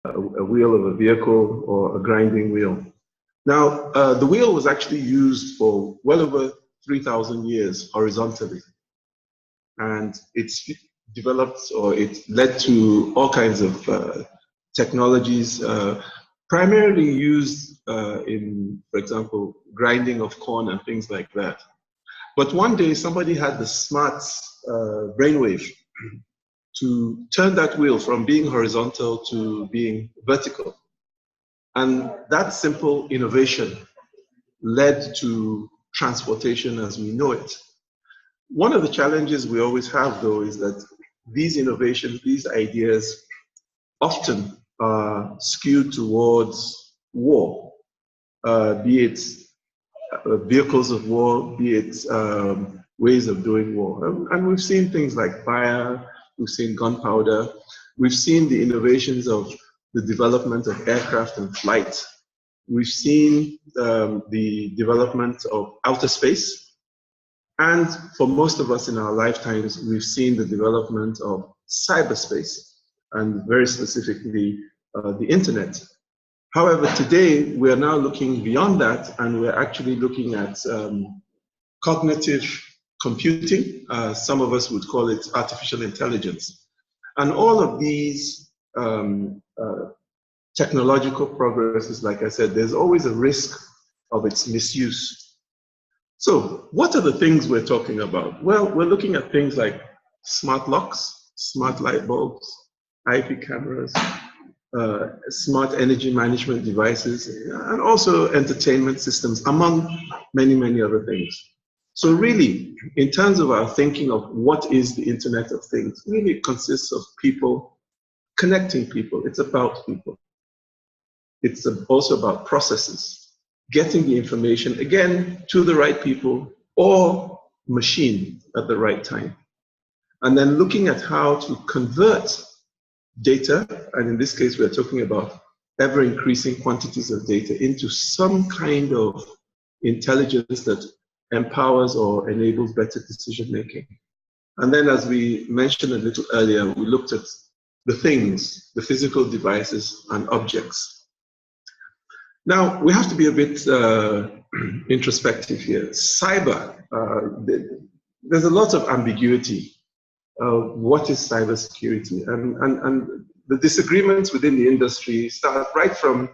a wheel of a vehicle or a grinding wheel. Now, the wheel was actually used for well over 3,000 years horizontally. And it's developed, or it led to all kinds of technologies, primarily used in, for example, grinding of corn and things like that. But one day somebody had the smart brainwave to turn that wheel from being horizontal to being vertical. And that simple innovation led to transportation as we know it. One of the challenges we always have, though, is that these innovations, these ideas, often are skewed towards war, be it vehicles of war, be it ways of doing war. And we've seen things like fire, we've seen gunpowder, we've seen the innovations of the development of aircraft and flight. We've seen the development of outer space. And for most of us in our lifetimes, we've seen the development of cyberspace, and very specifically, the internet. However, today, we are now looking beyond that, and we're actually looking at cognitive computing. Some of us would call it artificial intelligence. And all of these technological progresses, like I said, there's always a risk of its misuse. So what are the things we're talking about? Well, we're looking at things like smart locks, smart light bulbs, IP cameras, smart energy management devices, and also entertainment systems, among many, many other things. So really, in terms of our thinking of what is the Internet of Things, really it consists of people connecting people. It's about people. It's also about processes, getting the information, again, to the right people or machine at the right time. And then looking at how to convert data, and in this case, we're talking about ever-increasing quantities of data, into some kind of intelligence that empowers or enables better decision-making. And then, as we mentioned a little earlier, we looked at the things, the physical devices and objects. Now, we have to be a bit introspective here. Cyber, there's a lot of ambiguity. What is cybersecurity? And the disagreements within the industry start right from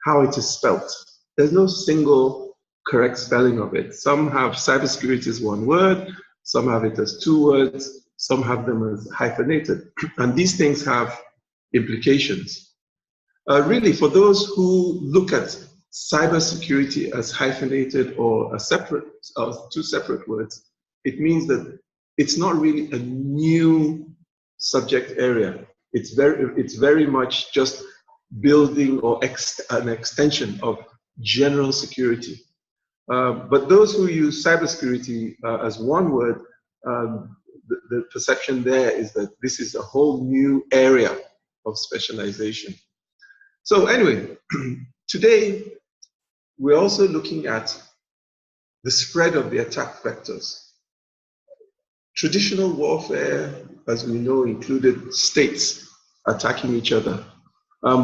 how it is spelt. There's no single correct spelling of it. Some have cybersecurity as one word, some have it as two words, some have them as hyphenated. And these things have implications. Really, for those who look at cybersecurity as hyphenated or a separate, two separate words, it means that it's not really a new subject area. It's very much just building or an extension of general security. But those who use cybersecurity as one word, the perception there is that this is a whole new area of specialization. So anyway, today we're also looking at the spread of the attack vectors. Traditional warfare, as we know, included states attacking each other.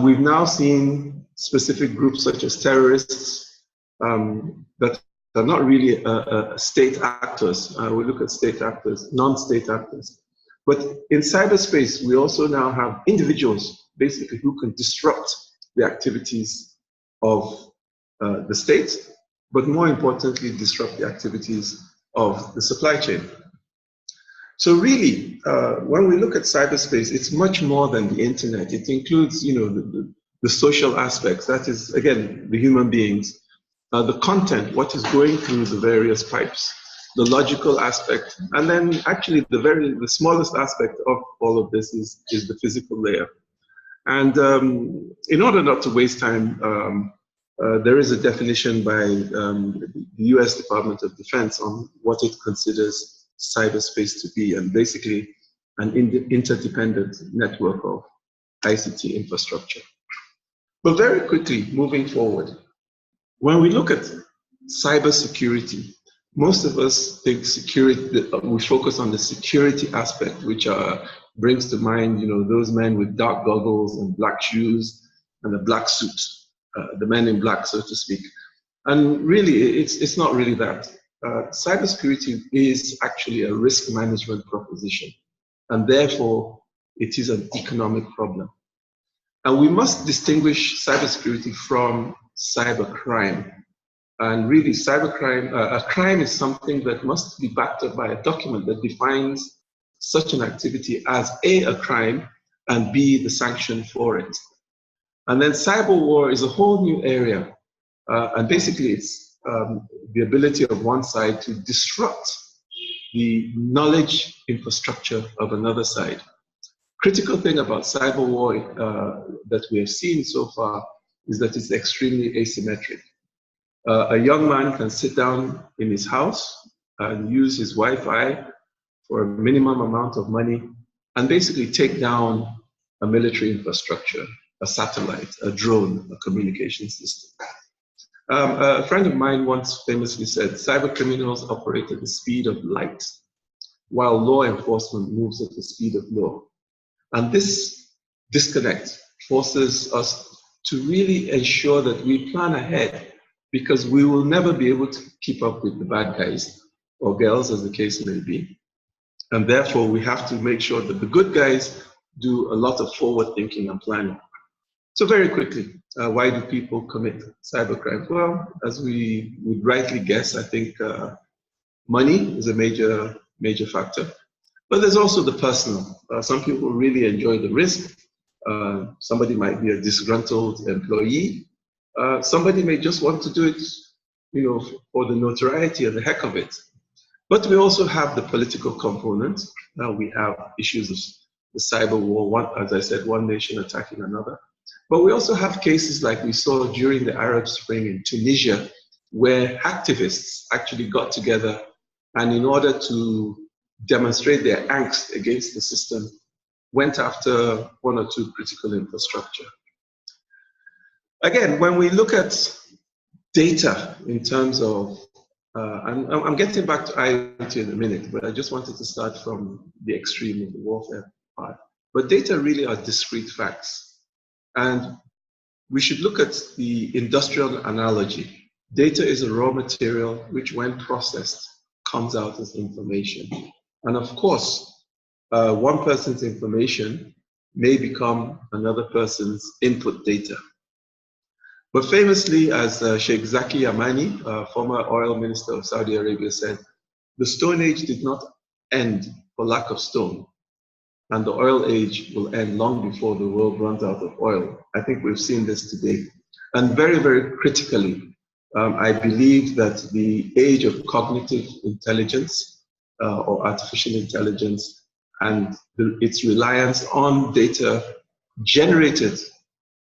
We've now seen specific groups such as terrorists that are not really state actors. We look at state actors, non-state actors. But in cyberspace, we also now have individuals, basically, who can disrupt the activities of the state, but more importantly, disrupt the activities of the supply chain. So really, when we look at cyberspace, it's much more than the internet. It includes, the social aspects. That is, again, the human beings, the content, what is going through the various pipes, the logical aspect, and then actually the smallest aspect of all of this is the physical layer. And in order not to waste time, there is a definition by the US Department of Defense on what it considers cyberspace to be, and basically an interdependent network of ICT infrastructure. But very quickly, moving forward, when we look at cybersecurity, most of us think security, we focus on the security aspect, which are brings to mind, those men with dark goggles and black shoes and a black suit, the men in black, so to speak. And really, it's not really that. Cybersecurity is actually a risk management proposition, and therefore it is an economic problem. And we must distinguish cybersecurity from cybercrime. And really, cybercrime, a crime is something that must be backed up by a document that defines such an activity as A, a crime, and B, the sanction for it. And then cyber war is a whole new area. And basically, it's the ability of one side to disrupt the knowledge infrastructure of another side. Critical thing about cyber war that we have seen so far is that it's extremely asymmetric. A young man can sit down in his house and use his Wi-Fi for a minimum amount of money and basically take down a military infrastructure, a satellite, a drone, a communication system. A friend of mine once famously said, cyber criminals operate at the speed of light, while law enforcement moves at the speed of law. And this disconnect forces us to really ensure that we plan ahead, because we will never be able to keep up with the bad guys or girls, as the case may be. And therefore, we have to make sure that the good guys do a lot of forward thinking and planning. So very quickly, why do people commit cybercrime? Well, as we would rightly guess, I think money is a major factor. But there's also the personal. Some people really enjoy the risk. Somebody might be a disgruntled employee. Somebody may just want to do it, for the notoriety and the heck of it. But we also have the political component. Now we have issues of the cyber war, as I said, one nation attacking another. But we also have cases like we saw during the Arab Spring in Tunisia, where activists actually got together and in order to demonstrate their angst against the system, went after one or two critical infrastructure. Again, when we look at data in terms of, I'm getting back to IoT in a minute, but I just wanted to start from the extreme of the warfare part. But data really are discrete facts. And we should look at the industrial analogy. Data is a raw material which, when processed, comes out as information. And of course, one person's information may become another person's input data. But famously, as Sheikh Zaki Yamani, former oil minister of Saudi Arabia, said, the Stone Age did not end for lack of stone, and the oil age will end long before the world runs out of oil. I think we've seen this today. And very, very critically, I believe that the age of cognitive intelligence or artificial intelligence and its reliance on data generated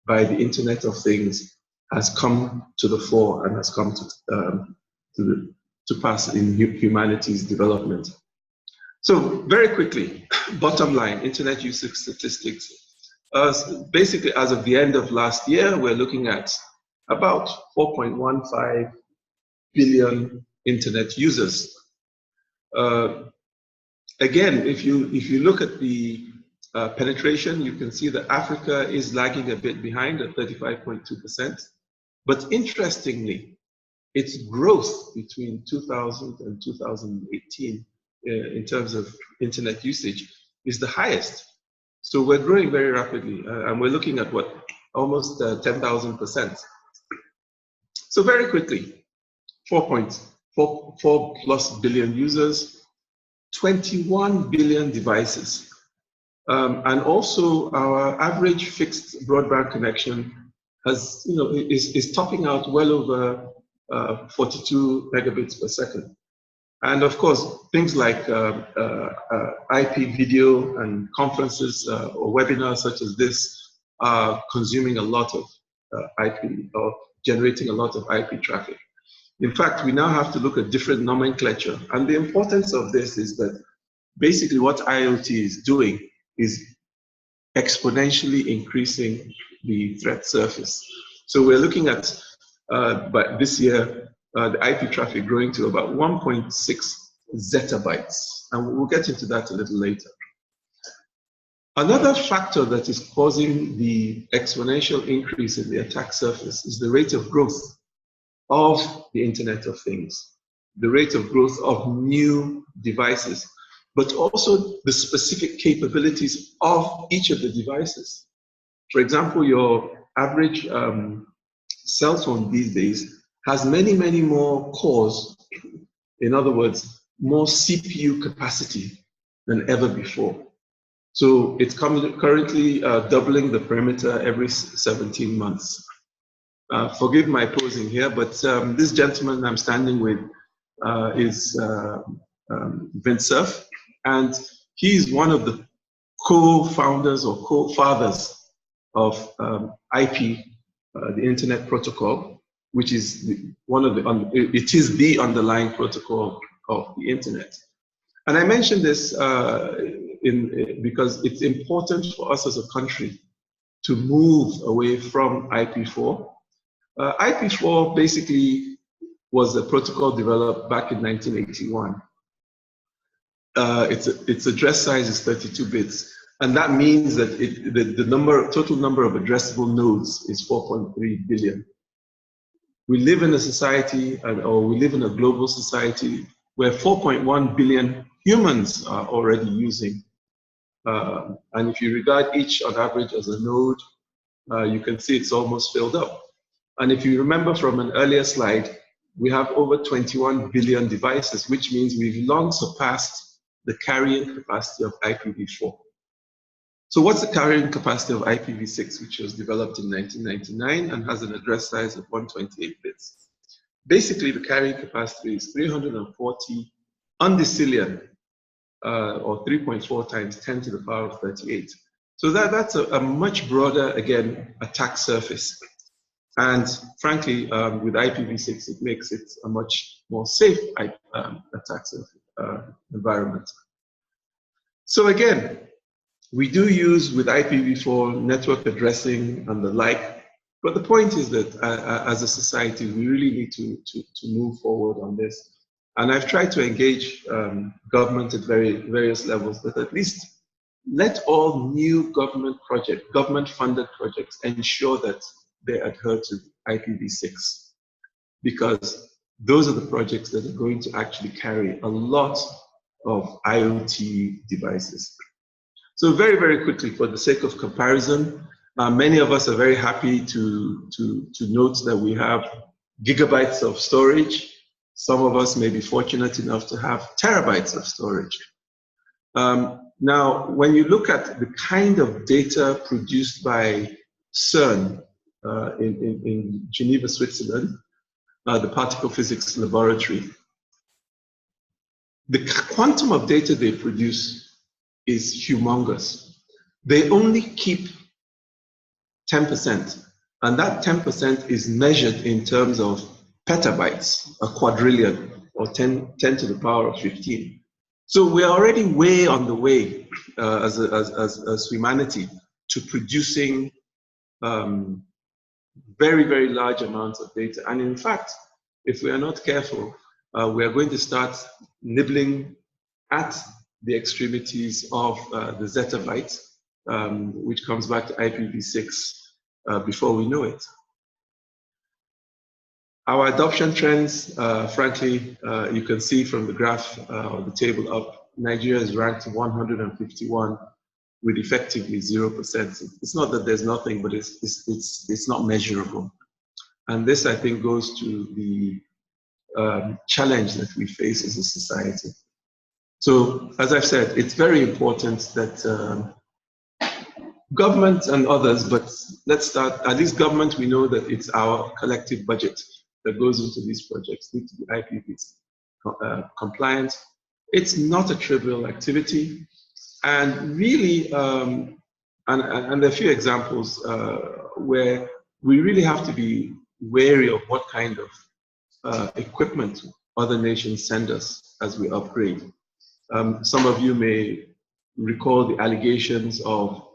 by the Internet of Things has come to the fore and has come to pass in humanity's development. So very quickly, bottom line, Internet usage statistics. Basically, as of the end of last year, we're looking at about 4.15 billion Internet users. Again, if you look at the penetration, you can see that Africa is lagging a bit behind at 35.2%. But interestingly, its growth between 2000 and 2018 in terms of Internet usage is the highest. So we're growing very rapidly, and we're looking at what, almost 10,000%. So very quickly, 4.4+ billion users, 21 billion devices. And also our average fixed broadband connection has, is topping out well over 42 megabits per second. And of course, things like IP video and conferences or webinars such as this are consuming a lot of IP or generating a lot of IP traffic. In fact, we now have to look at different nomenclature. And the importance of this is that basically what IoT is doing is exponentially increasing the threat surface. So we're looking at, by this year, the IP traffic growing to about 1.6 zettabytes. And we'll get into that a little later. Another factor that is causing the exponential increase in the attack surface is the rate of growth of the Internet of Things, the rate of growth of new devices, but also the specific capabilities of each of the devices. For example, your average cell phone these days has many, many more cores, in other words, more CPU capacity than ever before. So it's currently doubling the perimeter every 17 months. Forgive my posing here, but this gentleman I'm standing with is Vint Cerf, and he's one of the co-founders or co-fathers of IP, the Internet Protocol, which is it is the underlying protocol of the Internet. And I mention this because it's important for us as a country to move away from IP4. IP4 basically was a protocol developed back in 1981. Its address size is 32 bits, and that means that the total number of addressable nodes is 4.3 billion. We live in a society, or we live in a global society, where 4.1 billion humans are already using. And if you regard each on average as a node, you can see it's almost filled up. And if you remember from an earlier slide, we have over 21 billion devices, which means we've long surpassed the carrying capacity of IPv4. So what's the carrying capacity of IPv6, which was developed in 1999 and has an address size of 128 bits? Basically, the carrying capacity is 340 undecillion, or 3.4 times 10 to the power of 38. So that's a much broader, again, attack surface. And frankly, with IPv6, it makes it a much more safe attack surface environment. So again, we do use with IPv4 network addressing and the like, but the point is that as a society, we really need to move forward on this. And I've tried to engage government at various levels, but at least let all new government-funded projects ensure that they adhere to IPv6, because those are the projects that are going to actually carry a lot of IoT devices. So very, very quickly, for the sake of comparison, many of us are very happy to note that we have gigabytes of storage. Some of us may be fortunate enough to have terabytes of storage. Now, when you look at the kind of data produced by CERN in Geneva, Switzerland, the particle physics laboratory, the quantum of data they produce is humongous. They only keep 10%, and that 10% is measured in terms of petabytes, a quadrillion, or 10 to the power of 15. So we're already way on the way as humanity to producing very, very large amounts of data. And in fact, if we are not careful, we are going to start nibbling at the extremities of the zettabyte, which comes back to IPv6 before we know it. Our adoption trends, frankly, you can see from the graph or the table up, Nigeria is ranked 151 with effectively 0%. It's not that there's nothing, but it's not measurable. And this, I think, goes to the challenge that we face as a society. So, as I've said, it's very important that government and others, but let's start, at least government, we know that it's our collective budget that goes into these projects, need to be IPv6 compliant. It's not a trivial activity. And really, and there are a few examples where we really have to be wary of what kind of equipment other nations send us as we upgrade. Some of you may recall the allegations of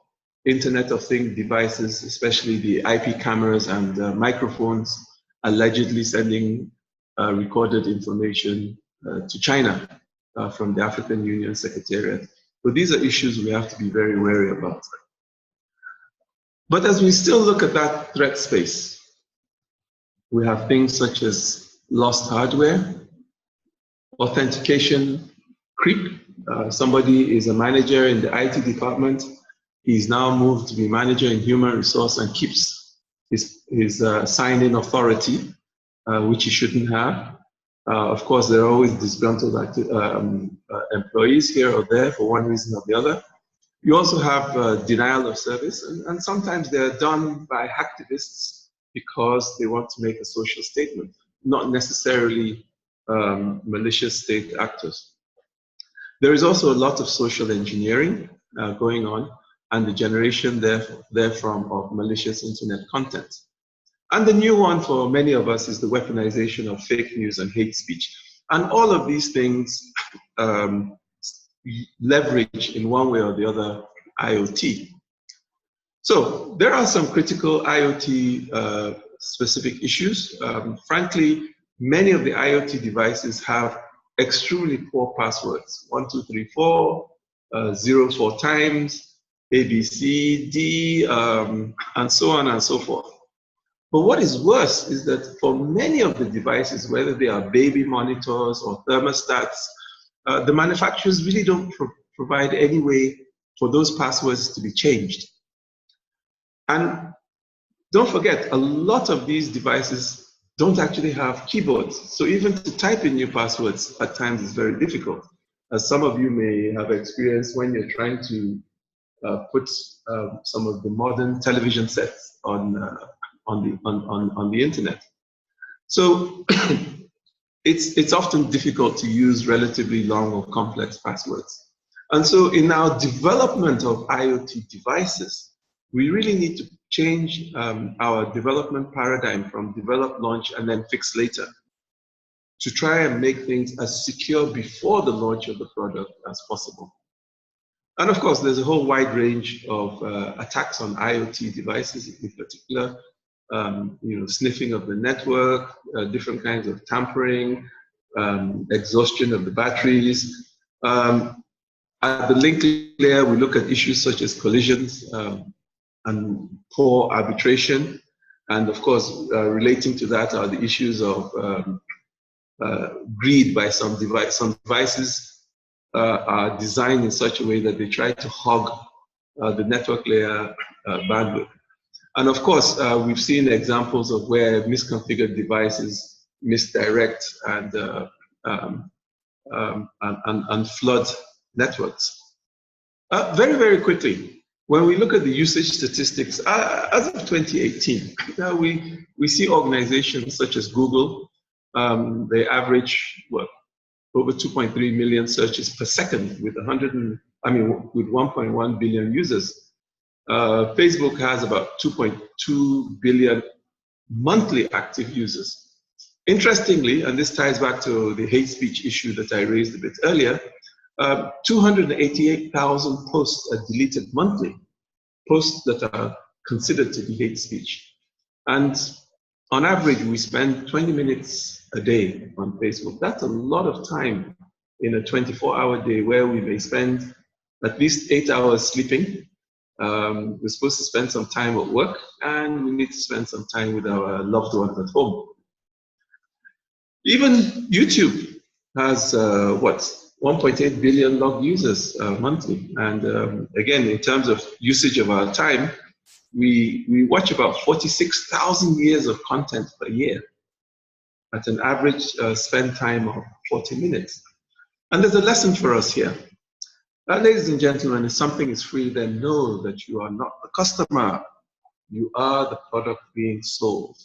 Internet of Things devices, especially the IP cameras and microphones, allegedly sending recorded information to China from the African Union Secretariat. So these are issues we have to be very wary about. But as we still look at that threat space, we have things such as lost hardware, authentication creep. Somebody is a manager in the IT department. He's now moved to be manager in human resource and keeps his sign-in authority, which he shouldn't have. Of course, there are always disgruntled employees here or there for one reason or the other. You also have denial of service, and sometimes they're done by hacktivists because they want to make a social statement, not necessarily malicious state actors. There is also a lot of social engineering going on, and the generation therefrom of malicious internet content. And the new one for many of us is the weaponization of fake news and hate speech. And all of these things leverage in one way or the other IoT. So there are some critical IoT specific issues. Frankly, many of the IoT devices have extremely poor passwords. 1, 2, 3, 4, 0 4 times, A, B, C, D, and so on and so forth. But what is worse is that for many of the devices, whether they are baby monitors or thermostats, the manufacturers really don't provide any way for those passwords to be changed. And don't forget, a lot of these devices don't actually have keyboards. So even to type in new passwords at times is very difficult. As some of you may have experienced when you're trying to put some of the modern television sets on the internet. So it's often difficult to use relatively long or complex passwords. And so in our development of IoT devices, we really need to change our development paradigm from develop, launch, and then fix later to try and make things as secure before the launch of the product as possible. And of course, there's a whole wide range of attacks on IoT devices, in particular, sniffing of the network, different kinds of tampering, exhaustion of the batteries. At the link layer, we look at issues such as collisions and poor arbitration. And of course, relating to that are the issues of greed by some devices. Some devices are designed in such a way that they try to hog the network layer bandwidth. And of course, we've seen examples of where misconfigured devices misdirect and flood networks. Very, very quickly, when we look at the usage statistics, as of 2018, we see organizations such as Google, they average, what, over 2.3 million searches per second with 1.1 billion users. Facebook has about 2.2 billion monthly active users. Interestingly, and this ties back to the hate speech issue that I raised a bit earlier, 288,000 posts are deleted monthly, posts that are considered to be hate speech. And on average, we spend 20 minutes a day on Facebook. That's a lot of time in a 24-hour day where we may spend at least 8 hours sleeping. We're supposed to spend some time at work, and we need to spend some time with our loved ones at home. Even YouTube has, 1.8 billion logged users monthly. And again, in terms of usage of our time, we watch about 46,000 years of content per year at an average spend time of 40 minutes. And there's a lesson for us here. Ladies and gentlemen, if something is free, then know that you are not the customer. You are the product being sold.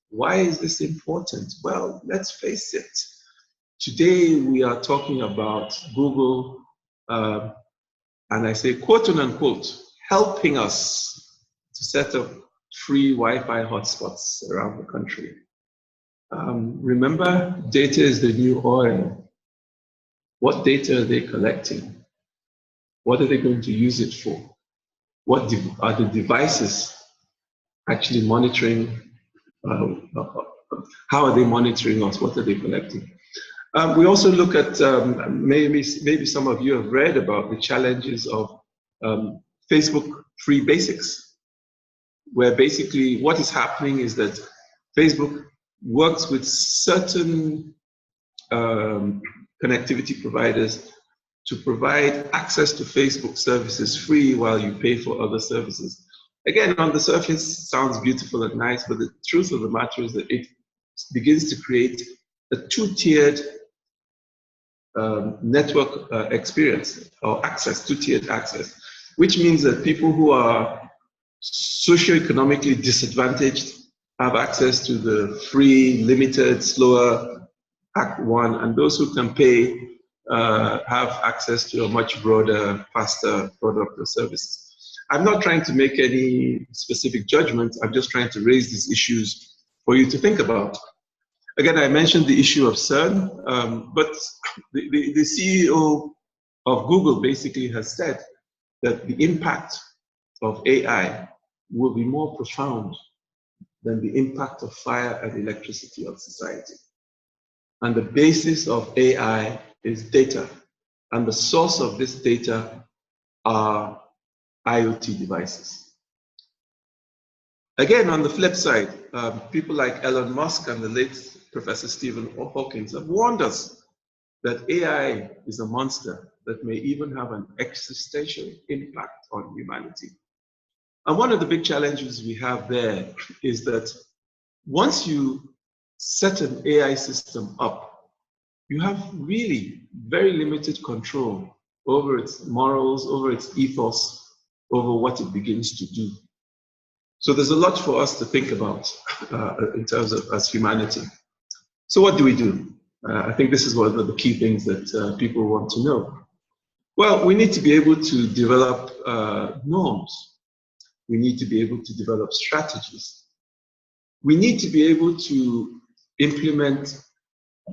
Why is this important? Well, let's face it. Today, we are talking about Google, and I say quote unquote, helping us to set up free Wi-Fi hotspots around the country. Remember, data is the new oil. What data are they collecting? What are they going to use it for? What are the devices actually monitoring? How are they monitoring us? What are they collecting? We also look at, maybe some of you have read about the challenges of Facebook free basics, where basically what is happening is that Facebook works with certain connectivity providers to provide access to Facebook services free while you pay for other services. Again, on the surface, sounds beautiful and nice, but the truth of the matter is that it begins to create a two-tiered network experience or access, two-tiered access, which means that people who are socioeconomically disadvantaged have access to the free, limited, slower Act 1, and those who can pay have access to a much broader, faster product or service. I'm not trying to make any specific judgment. I'm just trying to raise these issues for you to think about. Again, I mentioned the issue of CERN, but the CEO of Google basically has said that the impact of AI will be more profound than the impact of fire and electricity on society. And the basis of AI is data. And the source of this data are IoT devices. Again, on the flip side, people like Elon Musk and the late Professor Stephen Hawking have warned us that AI is a monster that may even have an existential impact on humanity. And one of the big challenges we have there is that once you set an AI system up, you have really very limited control over its morals, over its ethos, over what it begins to do. So there's a lot for us to think about in terms of as humanity. So what do we do? I think this is one of the key things that people want to know. Well, we need to be able to develop norms. We need to be able to develop strategies. We need to be able to implement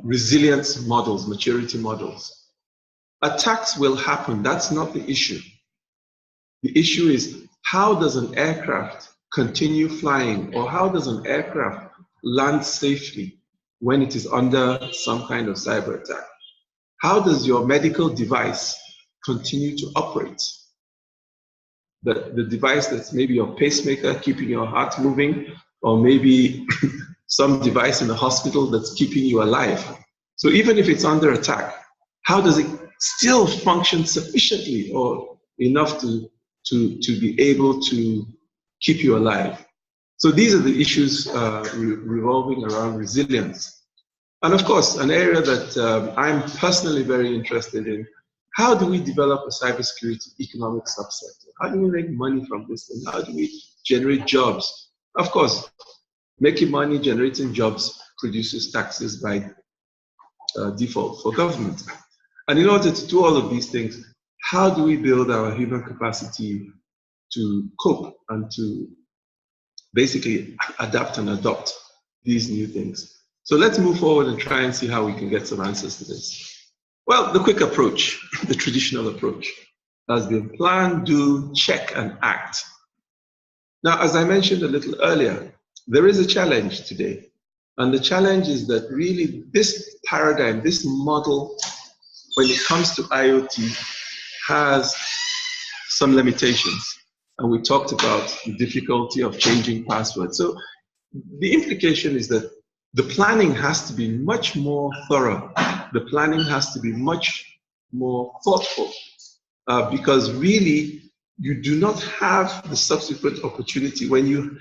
resilience models, maturity models. Attacks will happen. That's not the issue. The issue is, how does an aircraft continue flying, or how does an aircraft land safely when it is under some kind of cyber attack? How does your medical device continue to operate? The device that's maybe your pacemaker keeping your heart moving, or maybe some device in the hospital that's keeping you alive. So even if it's under attack, how does it still function sufficiently or enough to be able to keep you alive? So these are the issues revolving around resilience. And of course, an area that I'm personally very interested in, how do we develop a cybersecurity economic subsector? How do we make money from this thing? How do we generate jobs? Of course, making money, generating jobs produces taxes by default for government. And in order to do all of these things, how do we build our human capacity to cope and to basically adapt and adopt these new things? So let's move forward and try and see how we can get some answers to this. Well, the quick approach, the traditional approach, has been plan, do, check, and act. Now, as I mentioned a little earlier, there is a challenge today. And the challenge is that really this paradigm, this model, when it comes to IoT, has some limitations. And we talked about the difficulty of changing passwords. So the implication is that the planning has to be much more thorough. The planning has to be much more thoughtful because really you do not have the subsequent opportunity when you,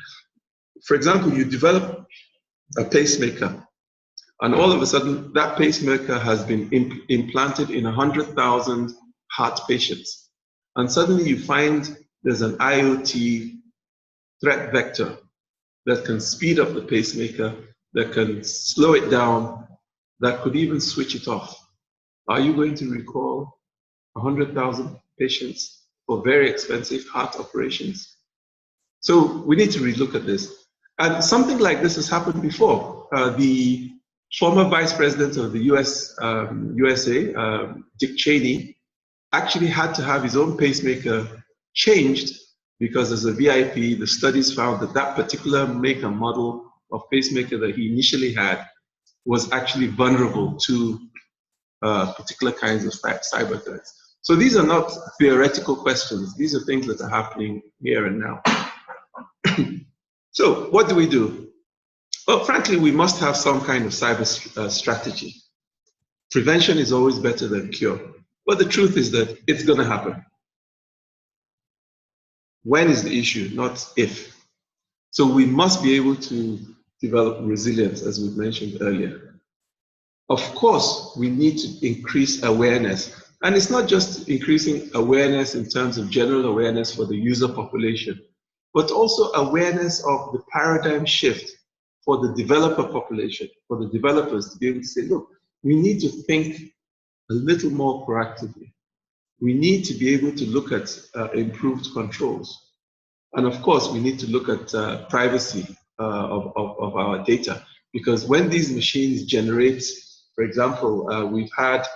for example, you develop a pacemaker and all of a sudden that pacemaker has been implanted in 100,000 heart patients. And suddenly you find there's an IoT threat vector that can speed up the pacemaker, that can slow it down, that could even switch it off. Are you going to recall 100,000 patients for very expensive heart operations? So we need to relook at this. And something like this has happened before. The former vice president of the USA, Dick Cheney, actually had to have his own pacemaker changed because as a VIP, the studies found that that particular make and model of pacemaker that he initially had was actually vulnerable to particular kinds of cyber threats. So these are not theoretical questions. These are things that are happening here and now. So what do we do? Well, frankly, we must have some kind of cyber strategy. Prevention is always better than cure. But the truth is that it's going to happen. When is the issue, not if. So we must be able to develop resilience, as we mentioned earlier. Of course, we need to increase awareness. And it's not just increasing awareness in terms of general awareness for the user population, but also awareness of the paradigm shift for the developer population, for the developers to be able to say, look, we need to think a little more proactively. We need to be able to look at improved controls. And of course, we need to look at privacy of our data, because when these machines generate, for example, we've had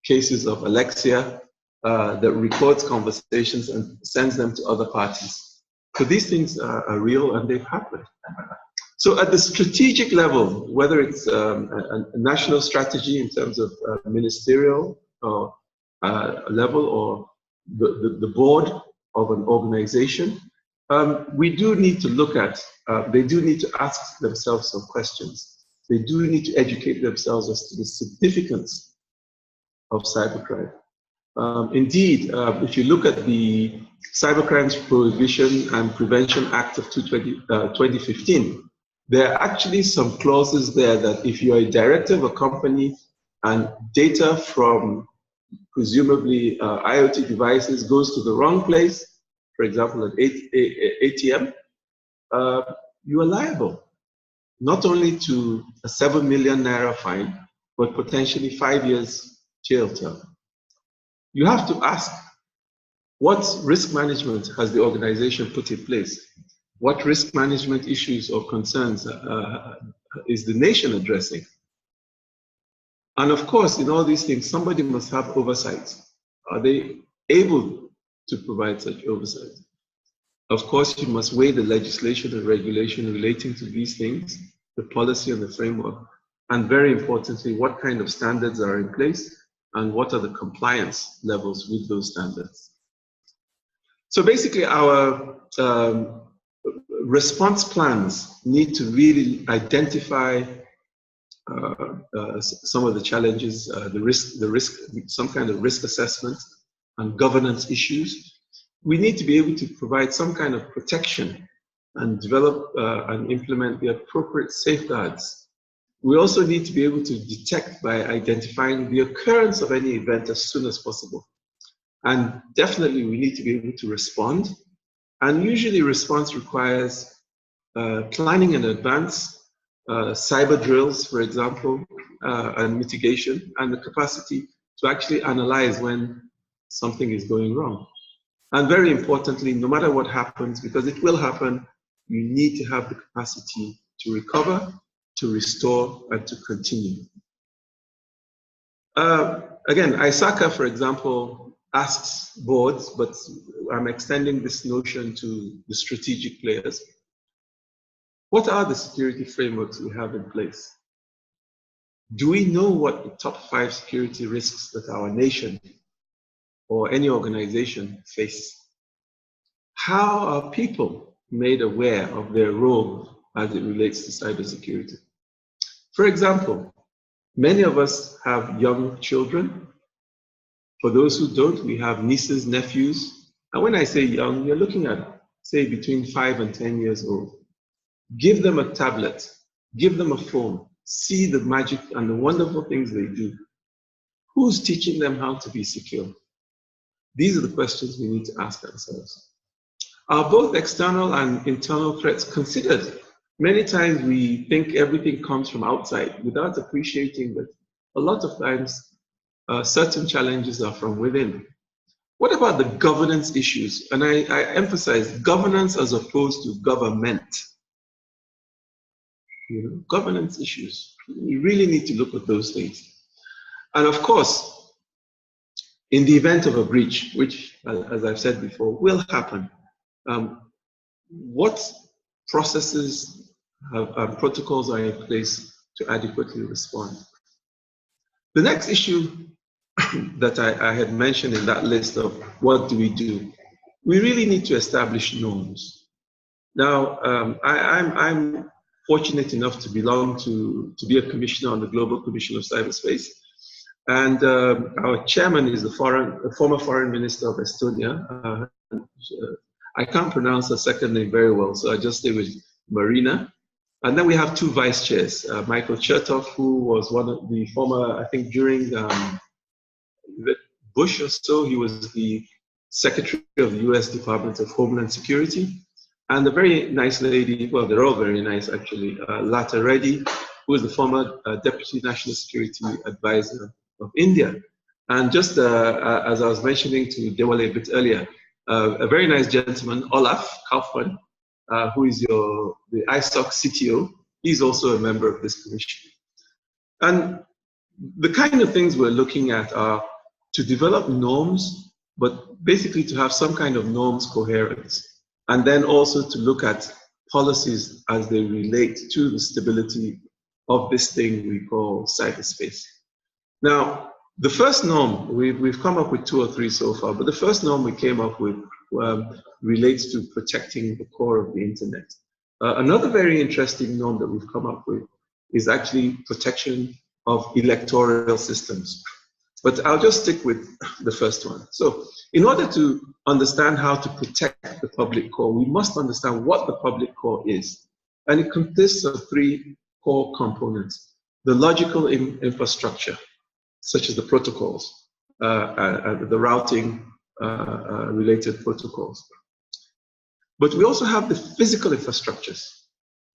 cases of Alexia that records conversations and sends them to other parties. So these things are real and they've happened. So at the strategic level, whether it's a national strategy in terms of ministerial level or the board of an organization, we do need to look at, they do need to ask themselves some questions. They do need to educate themselves as to the significance of cybercrime. Indeed, if you look at the Cybercrimes Prohibition and Prevention Act of 2015, there are actually some clauses there that if you're a director of a company and data from presumably IoT devices goes to the wrong place, for example, an ATM, you are liable, not only to a 7 million naira fine, but potentially 5 years jail term. You have to ask, what risk management has the organization put in place? What risk management issues or concerns is the nation addressing? And of course, in all these things, somebody must have oversight. Are they able to provide such oversight? Of course, you must weigh the legislation and regulation relating to these things, the policy and the framework, and very importantly, what kind of standards are in place and what are the compliance levels with those standards. So basically, our response plans need to really identify some of the challenges, the risk, some kind of risk assessment and governance issues. We need to be able to provide some kind of protection and develop and implement the appropriate safeguards. We also need to be able to detect by identifying the occurrence of any event as soon as possible. And definitely we need to be able to respond. And usually response requires planning in advance, cyber drills, for example, and mitigation, and the capacity to actually analyze when something is going wrong. And very importantly, no matter what happens, because it will happen, you need to have the capacity to recover, to restore, and to continue. Again, ISOCng, for example, asks boards, but I'm extending this notion to the strategic players. What are the security frameworks we have in place? Do we know what the top 5 security risks that our nation or any organization face? How are people made aware of their role as it relates to cybersecurity? For example, many of us have young children. For those who don't, we have nieces, nephews. And when I say young, you're looking at, say, between 5 and 10 years old. Give them a tablet, give them a phone, see the magic and the wonderful things they do. Who's teaching them how to be secure? These are the questions we need to ask ourselves. Are both external and internal threats considered? Many times we think everything comes from outside without appreciating that a lot of times certain challenges are from within. What about the governance issues? And I emphasize governance as opposed to government. You know, governance issues. We really need to look at those things. And of course, in the event of a breach, which, as I've said before, will happen, what processes and protocols are in place to adequately respond? The next issue that I had mentioned in that list of what do, we really need to establish norms. Now, I'm fortunate enough to belong to be a commissioner on the Global Commission of Cyberspace. And our chairman is the former foreign minister of Estonia. I can't pronounce her second name very well, so I just stay with Marina. And then we have two vice chairs, Michael Chertoff, who was one of the former, I think during Bush or so, he was the Secretary of the US Department of Homeland Security. And a very nice lady, well, they're all very nice actually, Lata Reddy, who is the former Deputy National Security Advisor of India. And just as I was mentioning to Dewole a bit earlier, a very nice gentleman, Olaf Kaufman, who is the ISOC CTO. He's also a member of this commission. And the kind of things we're looking at are to develop norms, but basically to have some kind of norms coherence. And then also to look at policies as they relate to the stability of this thing we call cyberspace. Now, the first norm, we've come up with 2 or 3 so far, but the first norm we came up with relates to protecting the core of the internet. Another very interesting norm that we've come up with is actually protection of electoral systems. But I'll just stick with the first one. So in order to understand how to protect the public core, we must understand what the public core is. And it consists of 3 core components: the logical infrastructure, such as the protocols, the routing related protocols. But we also have the physical infrastructures.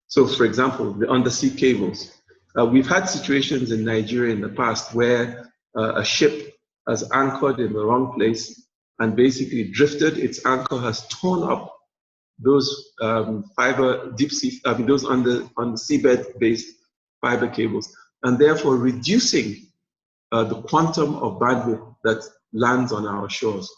So for example, the undersea cables. We've had situations in Nigeria in the past where a ship has anchored in the wrong place and basically drifted. Its anchor has torn up those fiber deep sea, those on the seabed-based fiber cables, and therefore reducing the quantum of bandwidth that lands on our shores.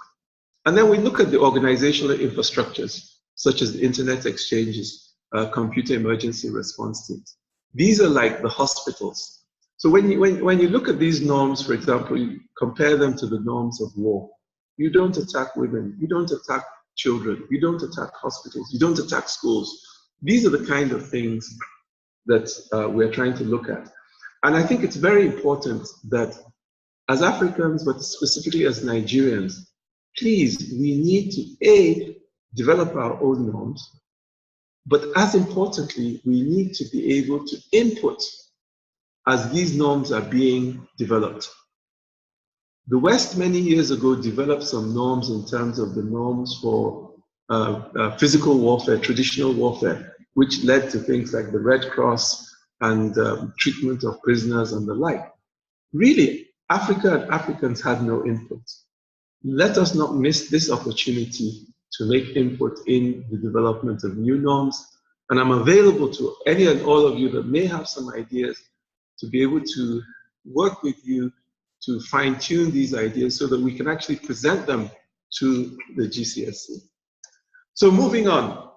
And then we look at the organizational infrastructures, such as the internet exchanges, computer emergency response teams. These are like the hospitals. So when you look at these norms, for example, you compare them to the norms of war. You don't attack women, you don't attack children, you don't attack hospitals, you don't attack schools. These are the kind of things that we're trying to look at. And I think it's very important that as Africans, but specifically as Nigerians, please, we need to develop our own norms, but as importantly, we need to be able to input as these norms are being developed. The West many years ago developed some norms in terms of the norms for physical warfare, traditional warfare, which led to things like the Red Cross and treatment of prisoners and the like. Really, Africa and Africans had no input. Let us not miss this opportunity to make input in the development of new norms. And I'm available to any and all of you that may have some ideas to be able to work with you to fine-tune these ideas so that we can actually present them to the GCSC. So moving on,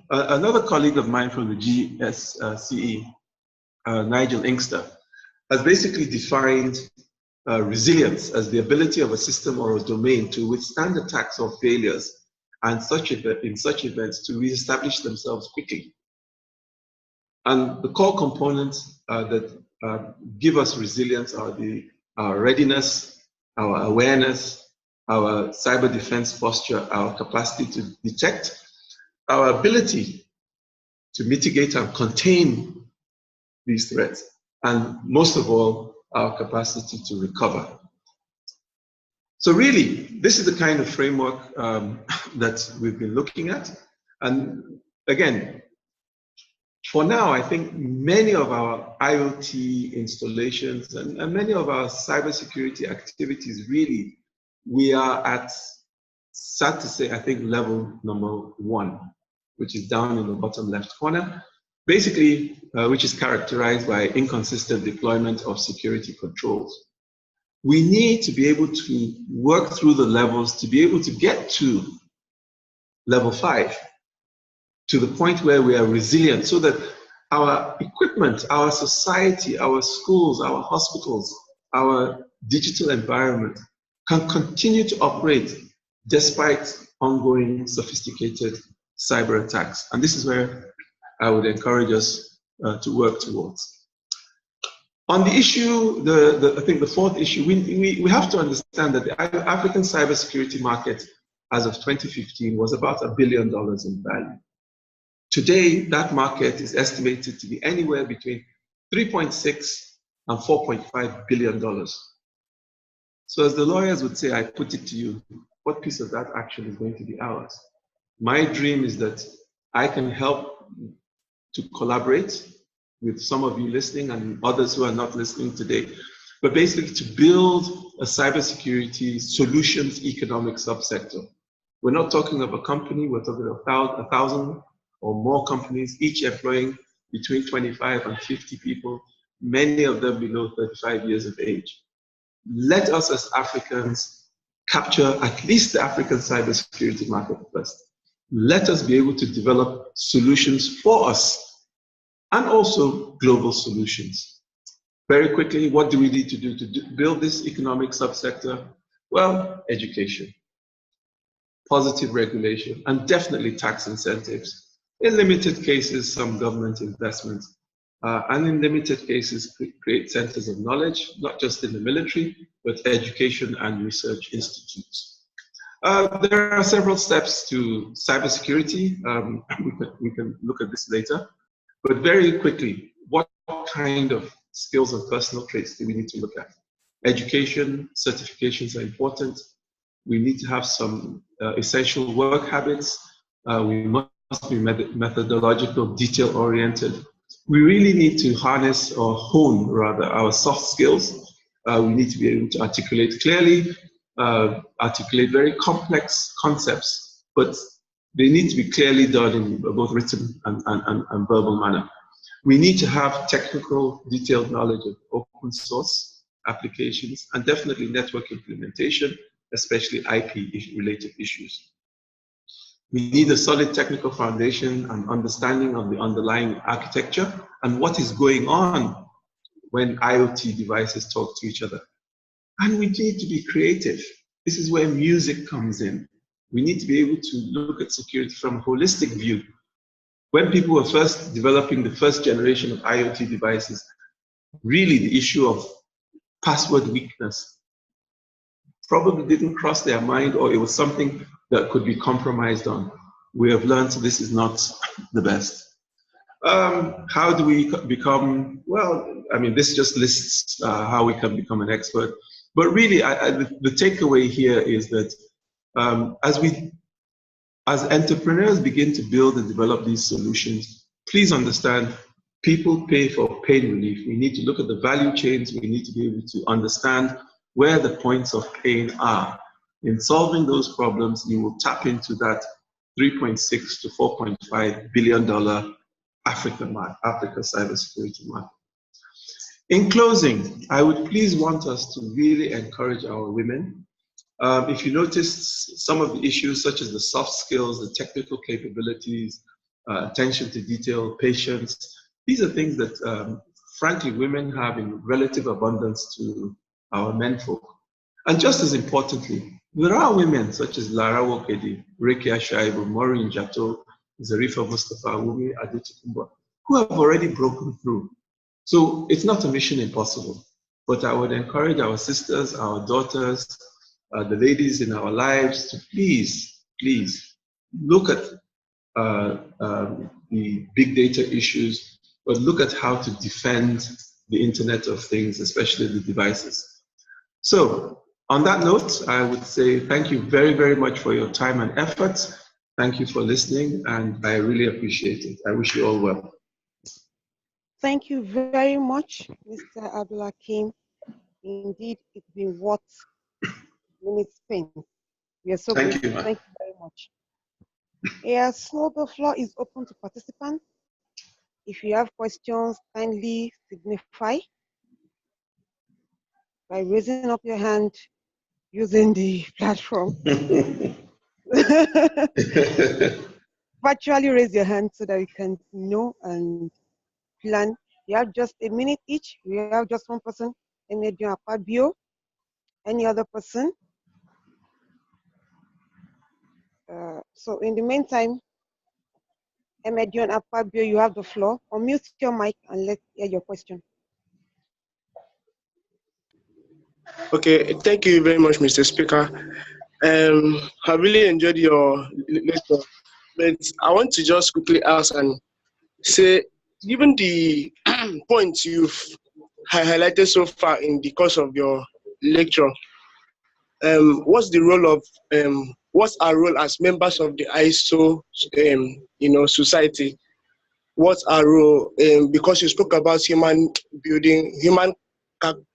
another colleague of mine from the GSCE, Nigel Inkster, has basically defined resilience as the ability of a system or a domain to withstand attacks or failures, and in such events to reestablish themselves quickly. And the core components that give us resilience are our readiness, our awareness, our cyber defense posture, our capacity to detect, our ability to mitigate and contain these threats, and most of all, our capacity to recover. So really, this is the kind of framework that we've been looking at. And again, for now, I think many of our IoT installations and many of our cybersecurity activities, really, we are at, sad to say, I think level number 1, which is down in the bottom left corner, basically, which is characterized by inconsistent deployment of security controls. We need to be able to work through the levels to be able to get to level 5, to the point where we are resilient, so that our equipment, our society, our schools, our hospitals our digital environment can continue to operate despite ongoing sophisticated cyber attacks. And this is where I would encourage us to work towards. On the issue, I think the fourth issue, we have to understand that the African cybersecurity market as of 2015 was about $1 billion in value. Today, that market is estimated to be anywhere between 3.6 and $4.5 billion. So as the lawyers would say, I put it to you, what piece of that action is going to be ours? My dream is that I can help to collaborate with some of you listening and others who are not listening today, but basically to build a cybersecurity solutions economic subsector. We're not talking of a company, we're talking of 1,000 or more companies, each employing between 25 and 50 people, many of them below 35 years of age. Let us as Africans capture at least the African cybersecurity market first. Let us be able to develop solutions for us and also global solutions. Very quickly, what do we need to do to build this economic subsector? Well, education, positive regulation, and definitely tax incentives. In limited cases, some government investment, and in limited cases, create centers of knowledge, not just in the military, but education and research institutes. There are several steps to cybersecurity. We can look at this later. But very quickly, what kind of skills and personal traits do we need to look at? Education, certifications are important. We need to have some essential work habits. We must be methodological, detail-oriented. We really need to harness or hone, rather, our soft skills. We need to be able to articulate clearly, articulate very complex concepts, but they need to be clearly done in both written and verbal manner. We need to have technical, detailed knowledge of open source applications and definitely network implementation, especially IP-related issues. We need a solid technical foundation and understanding of the underlying architecture and what is going on when IoT devices talk to each other. And we need to be creative. This is where music comes in. We need to be able to look at security from a holistic view. When people were first developing the first generation of IoT devices, really the issue of password weakness probably didn't cross their mind, or it was something that could be compromised on. We have learned this is not the best. How do we become, well, I mean, this just lists how we can become an expert. But really, the takeaway here is that as entrepreneurs begin to build and develop these solutions, please understand, people pay for pain relief. We need to look at the value chains. We need to be able to understand where the points of pain are. In solving those problems, you will tap into that $3.6 to $4.5 billion Africa cybersecurity market. In closing, I would please want us to really encourage our women. If you notice some of the issues such as the soft skills, the technical capabilities, attention to detail, patience, these are things that frankly women have in relative abundance to our menfolk. And just as importantly, there are women such as Lara Wokedi, Rekia Shaibu, Maureen Jato, Zarifa Mustafa, Wumi Adetukumba, who have already broken through. So it's not a mission impossible, but I would encourage our sisters, our daughters, the ladies in our lives to please look at the big data issues, but look at how to defend the Internet of Things, especially the devices. So on that note, I would say thank you very, very much for your time and efforts. Thank you for listening, and I really appreciate it. I wish you all well. Thank you very much, Mr. Abdulhakeem. Indeed, it's been worth minutes spent. We are so grateful. Thank you very much. Yeah, so the floor is open to participants. If you have questions, kindly signify by raising up your hand using the platform. Virtually raise your hand so that we can know and plan. You have just a minute each. We have just one person Emedion Akpabio. Any other person? So in the meantime, Emedion Akpabio, you have the floor. Unmute your mic and let's hear your question. Okay, thank you very much, Mr. Speaker. I really enjoyed your lecture, but I want to just quickly ask and say, given the points you've highlighted so far in the course of your lecture, what's the role of what's our role as members of the ISO society? What's our role? Because you spoke about human building, human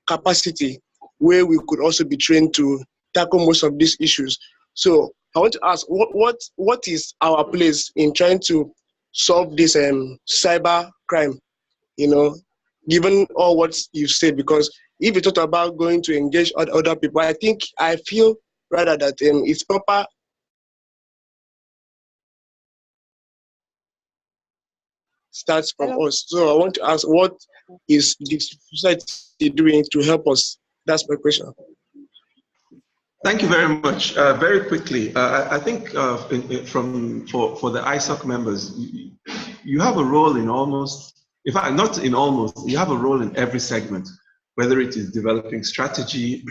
capacity, where we could also be trained to tackle most of these issues. So I want to ask, what is our place in trying to solve this cyber crime? Given all what you've said, because if you talk about going to engage other people, I feel rather that it's proper starts from us. So I want to ask, what is the society doing to help us? That's my question. Thank you very much. Very quickly, I think for the ISOC members, you have a role in almost, in fact, not in almost, you have a role in every segment, whether it is developing strategy,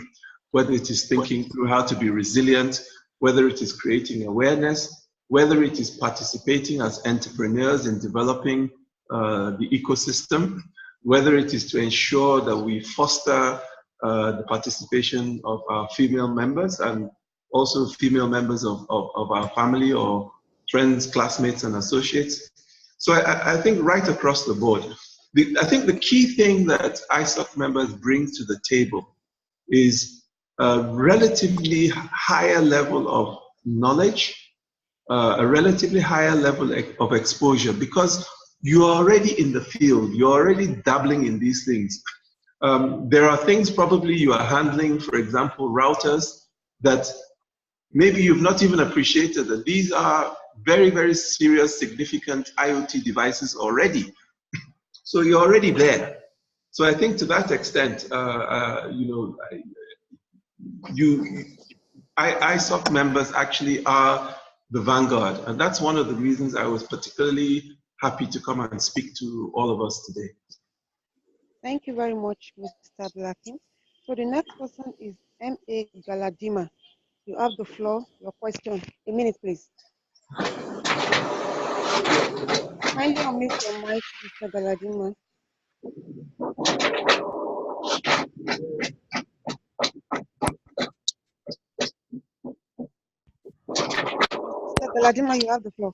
whether it is thinking through how to be resilient, whether it is creating awareness, whether it is participating as entrepreneurs in developing the ecosystem, whether it is to ensure that we foster the participation of our female members and also female members of our family or friends, classmates, and associates. So I think right across the board, I think the key thing that ISOC members bring to the table is a relatively higher level of knowledge, a relatively higher level of exposure, because you're already in the field, you're already dabbling in these things. There are things probably you are handling, for example, routers, that maybe you've not even appreciated that these are very, very serious, significant IoT devices already. So you're already there. So I think to that extent, ISOC members actually are the vanguard. And that's one of the reasons I was particularly happy to come and speak to all of us today. Thank you very much, Mr. Abdulhakeem. So the next person is M.A. Galadima. You have the floor. Your question. A minute, please. Kindly unmute your mic, Mr. Galadima. Mr. Galadima, you have the floor.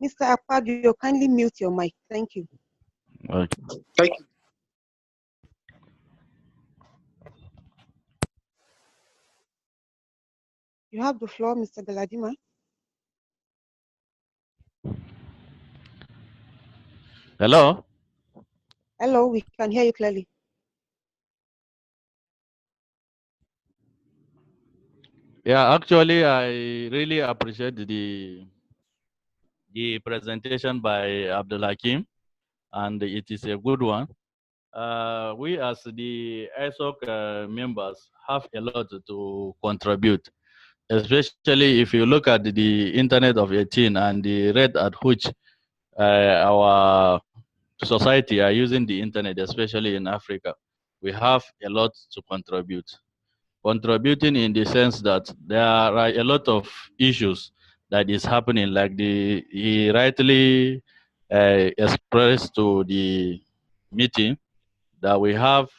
Mr. Akpabio, kindly mute your mic. Thank you. Okay. Thank you. You have the floor, Mr. Galadima. Hello? Hello, we can hear you clearly. Yeah, actually, I really appreciate the presentation by Abdulhakeem, and it is a good one. We as the ISOC members have a lot to contribute, especially if you look at the Internet of 18 and the rate at which our society are using the Internet, especially in Africa. We have a lot to contribute. Contributing in the sense that there are a lot of issues that is happening, like he rightly expressed to the meeting that we have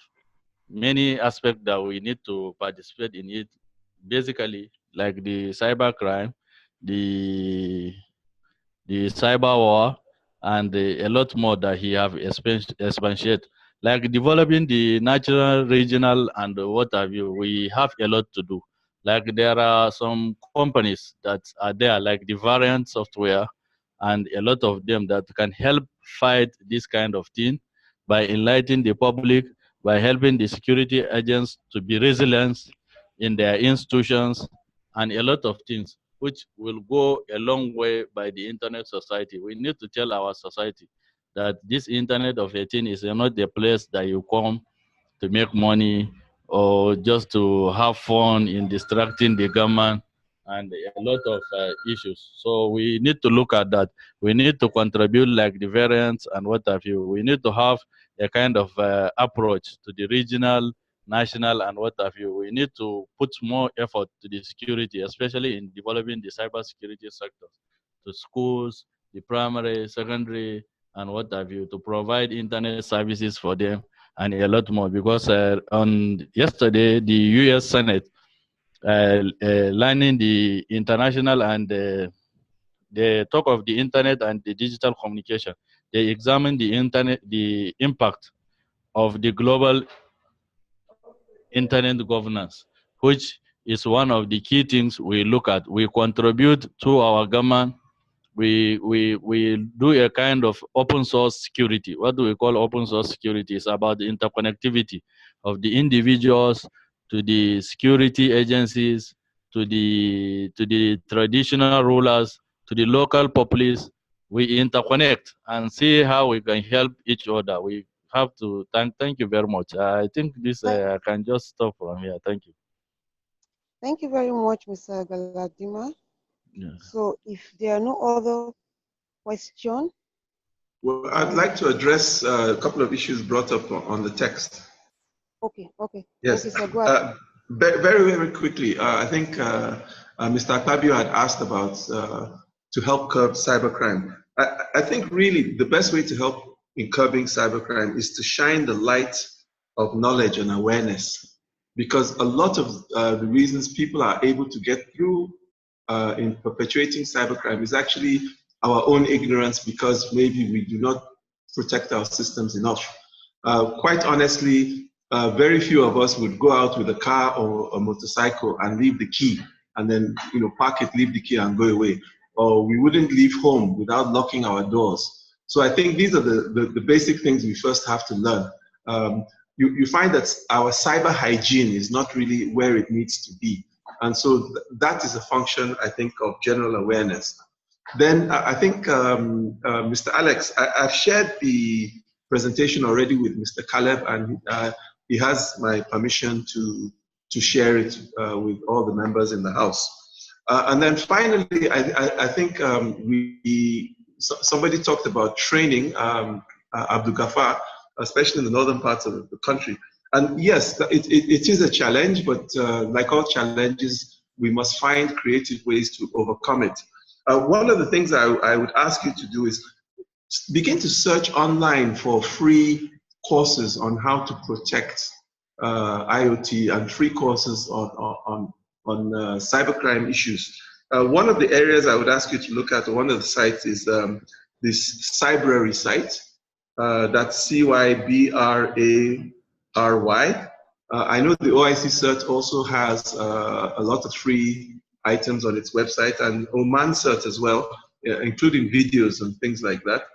many aspects that we need to participate in it. Basically, like the cybercrime, the cyber war, and a lot more that he have expanded. Like developing the natural, regional, and what have you, we have a lot to do. Like there are some companies that are there, like the Variant Software, and a lot of them that can help fight this kind of thing by enlightening the public, by helping the security agents to be resilient in their institutions, and a lot of things which will go a long way by the internet society. We need to tell our society that this internet of 18 is not the place that you come to make money or just to have fun in distracting the government and a lot of issues. So we need to look at that. We need to contribute like the variants and what have you. We need to have a kind of approach to the regional, national, and what have you. We need to put more effort to the security, especially in developing the cybersecurity sector, to schools, the primary, secondary, and what have you, to provide internet services for them and a lot more. Because on yesterday, the U.S. Senate learning the international and the talk of the internet and the digital communication. They examine the internet, the impact of the global internet governance, which is one of the key things we look at. We contribute to our government. We do a kind of open source security. What do we call open source security? It's about the interconnectivity of the individuals to the security agencies, to the traditional rulers, to the local populace. We interconnect and see how we can help each other. We have to thank you very much. I think this I can just stop from here. Thank you. Thank you very much, Mr. Galadima. Yeah. So if there are no other questions. Well, I'd like to address a couple of issues brought up on the text. Okay. Yes. Thank you, sir. Go ahead. Very quickly, I think Mr. Akpabio had asked about to help curb cybercrime. I think really the best way to help in curbing cybercrime is to shine the light of knowledge and awareness, because a lot of the reasons people are able to get through in perpetuating cybercrime is actually our own ignorance, because maybe we do not protect our systems enough. Quite honestly, very few of us would go out with a car or a motorcycle and leave the key, and then park it, leave the key and go away. Or we wouldn't leave home without locking our doors. So I think these are the basic things we first have to learn. You find that our cyber hygiene is not really where it needs to be. And so that is a function, I think, of general awareness. Then I think, Mr. Alex, I've shared the presentation already with Mr. Caleb, and he has my permission to share it with all the members in the House. And then finally, I think somebody talked about training, Abdul Ghaffar, especially in the northern parts of the country. And yes, it is a challenge, but like all challenges, we must find creative ways to overcome it. One of the things I would ask you to do is begin to search online for free courses on how to protect IoT and free courses on cybercrime issues. One of the areas I would ask you to look at, or one of the sites, is this Cybrary site. That's CYBRARY. I know the OIC Cert also has a lot of free items on its website, and Oman Cert as well, including videos and things like that.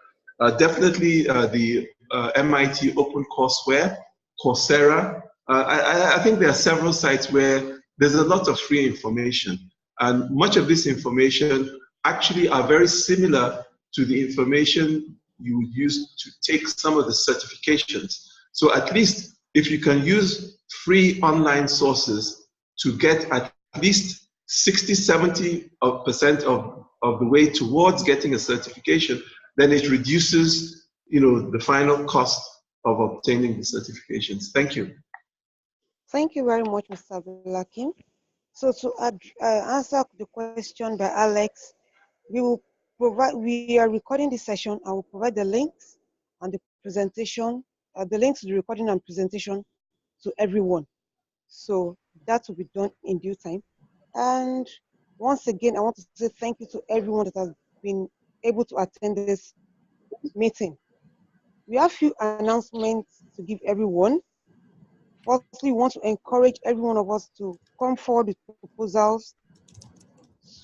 Definitely the MIT OpenCourseWare, Coursera. I think there are several sites where there's a lot of free information, and much of this information actually are very similar to the information you would use to take some of the certifications. So at least if you can use free online sources to get at least 60–70% of the way towards getting a certification, then it reduces the final cost of obtaining the certifications. Thank you. Thank you very much, Mr. Abdulhakeem. So to answer the question by Alex, we are recording this session and we'll provide the links and the presentation, the links to the recording and presentation to everyone. So that will be done in due time. And once again, I want to say thank you to everyone that has been able to attend this meeting. We have a few announcements to give everyone. Firstly, we want to encourage every one of us to come forward with proposals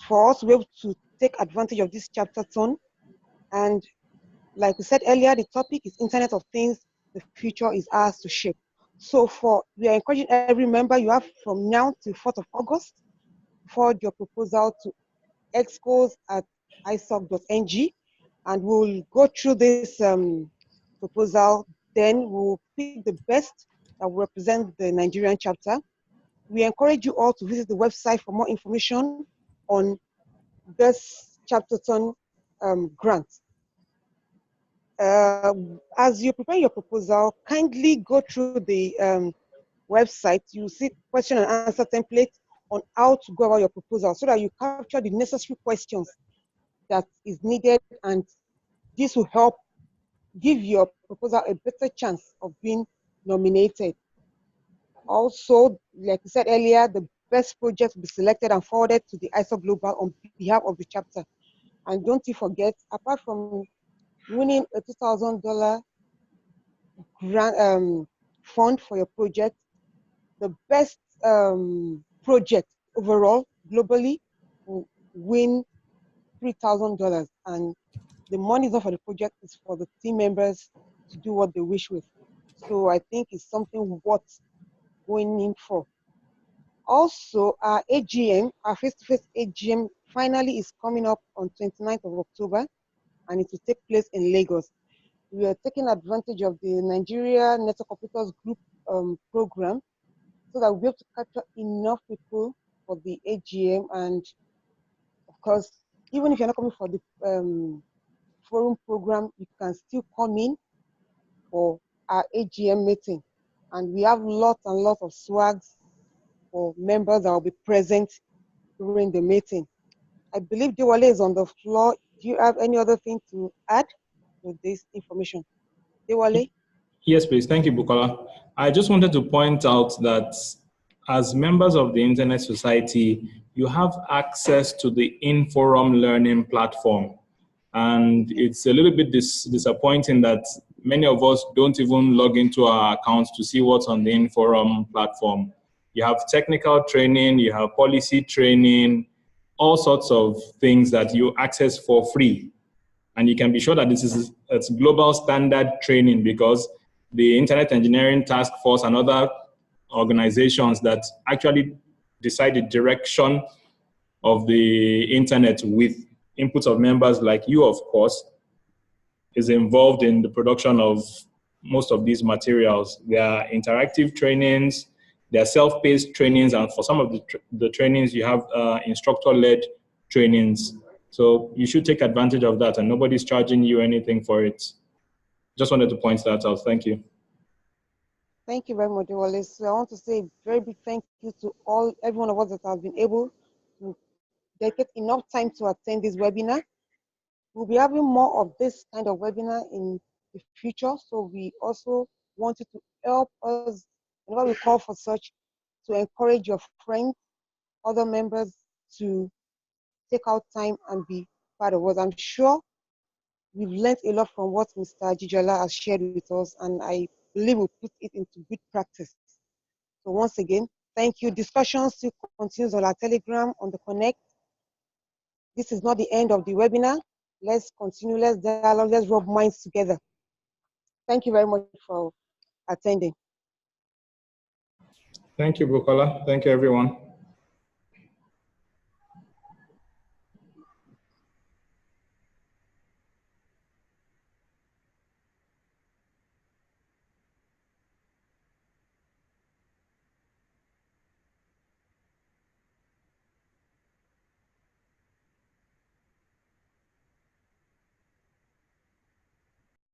for us to be able to take advantage of this Chapterton. And like we said earlier, the topic is Internet of Things, the future is ours to shape. So we are encouraging every member, you have from now till 4th of August, forward your proposal to excos@isoc.ng, and we'll go through this proposal. Then we'll pick the best that will represent the Nigerian chapter. We encourage you all to visit the website for more information on this Chapterton grant. As you prepare your proposal, kindly go through the website. You see question and answer template on how to go about your proposal so that you capture the necessary questions that is needed, and this will help give your proposal a better chance of being nominated. Also, like I said earlier, the best project will be selected and forwarded to the ISOC Global on behalf of the chapter. And don't you forget, apart from winning a $2,000 grant fund for your project, the best project overall globally will win $3,000, and the money is not for the project, it's for the team members to do what they wish with. So I think it's something worth going in for. Also, our AGM, our face-to-face AGM, finally is coming up on 29th of October, and it will take place in Lagos. We are taking advantage of the Nigerian Internet Ecosystem Group program so that we'll be able to capture enough people for the AGM. And of course, even if you're not coming for the forum program, you can still come in for our AGM meeting. And we have lots and lots of swags for members that will be present during the meeting. I believe Dewole is on the floor. Do you have any other thing to add to this information? Dewole? Yes, please. Thank you, Bukola. I just wanted to point out that as members of the Internet Society, you have access to the in-forum learning platform. And it's a little bit disappointing that many of us don't even log into our accounts to see what's on the in-forum platform. You have technical training, you have policy training, all sorts of things that you access for free. And you can be sure that it's global standard training, because the Internet Engineering Task Force and other organizations that actually decide the direction of the internet with inputs of members like you, of course, is involved in the production of most of these materials. There are interactive trainings, there are self-paced trainings, and for some of the trainings, you have instructor-led trainings. So you should take advantage of that, and nobody's charging you anything for it. Just wanted to point that out. Thank you. Thank you very much, Dewole. So I want to say a very big thank you to every one of us that have been able to dedicate enough time to attend this webinar. We'll be having more of this kind of webinar in the future. So we also want you to help us, whenever we call for such, to encourage your friends, other members to take out time and be part of us. I'm sure we've learned a lot from what Mr. Ajijola has shared with us, and I believe we'll put it into good practice. So once again, thank you. Discussion still continues on our Telegram, on the Connect. This is not the end of the webinar. Let's continue, let's dialogue, let's rub minds together. Thank you very much for attending. Thank you, Bukola. Thank you, everyone.